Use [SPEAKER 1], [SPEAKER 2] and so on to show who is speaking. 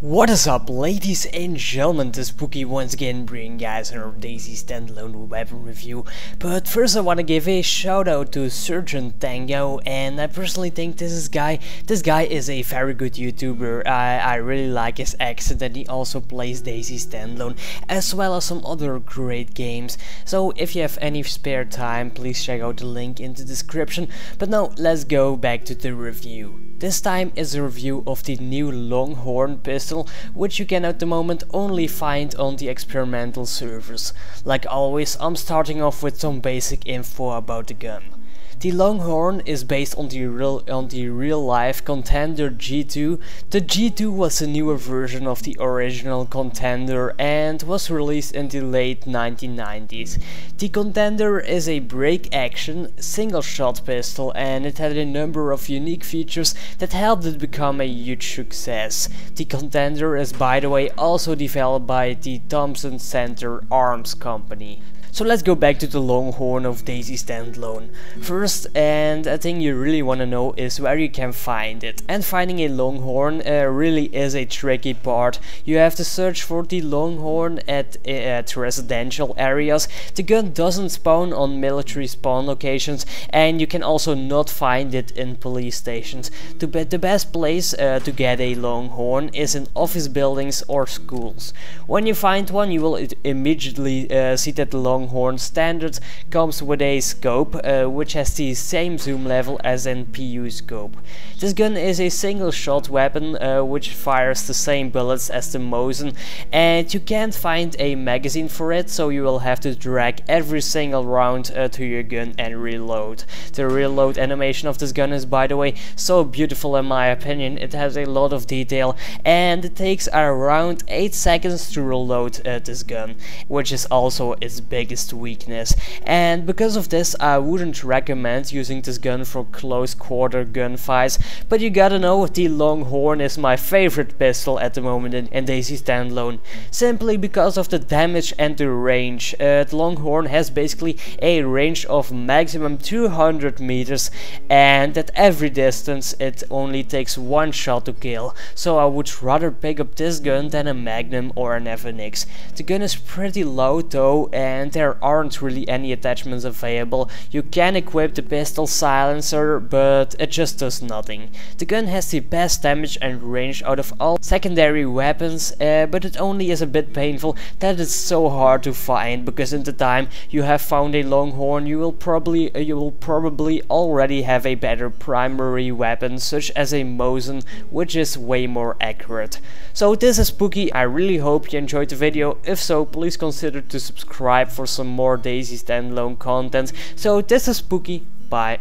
[SPEAKER 1] What is up, ladies and gentlemen? This is Pookie once again bringing you guys another DayZ Standalone weapon review. But first I want to give a shout out to Sergeant Tango, and I personally think this guy is a very good YouTuber. I really like his accent, and he also plays DayZ Standalone as well as some other great games. So if you have any spare time, please check out the link in the description. But now let's go back to the review. This time is a review of the new Longhorn pistol, which you can at the moment only find on the experimental servers. Like always, I'm starting off with some basic info about the gun. The Longhorn is based on the real life Contender G2. The G2 was a newer version of the original Contender and was released in the late 1990s. The Contender is a break action single shot pistol, and it had a number of unique features that helped it become a huge success. The Contender is, by the way, also developed by the Thompson Center Arms Company. So let's go back to the Longhorn of DayZ Standalone. First, and a thing you really want to know, is where you can find it. And finding a Longhorn really is a tricky part. You have to search for the Longhorn at residential areas. The gun doesn't spawn on military spawn locations, and you can also not find it in police stations. The best place to get a Longhorn is in office buildings or schools. When you find one, you will immediately see that the Longhorn standard comes with a scope which has the same zoom level as an PU scope. This gun is a single shot weapon which fires the same bullets as the Mosin, and you can't find a magazine for it, so you will have to drag every single round to your gun and reload. The reload animation of this gun is, by the way, so beautiful in my opinion. It has a lot of detail, and it takes around 8 seconds to reload this gun, which is also its biggest weakness. And because of this, I wouldn't recommend using this gun for close quarter gunfights, but you gotta know, the Longhorn is my favorite pistol at the moment in DayZ Standalone, simply because of the damage and the range. The Longhorn has basically a range of maximum 200 meters, and at every distance it only takes one shot to kill, so I would rather pick up this gun than a Magnum or an FNX. The gun is pretty low though, and there aren't really any attachments available. You can equip the pistol silencer, but it just does nothing. The gun has the best damage and range out of all secondary weapons, but it only is a bit painful that it's so hard to find, because in the time you have found a Longhorn, you will probably already have a better primary weapon, such as a Mosin, which is way more accurate. So this is Pookie. I really hope you enjoyed the video. If so, please consider to subscribe for some more DayZ Standalone content. So this is Pookie. Bye.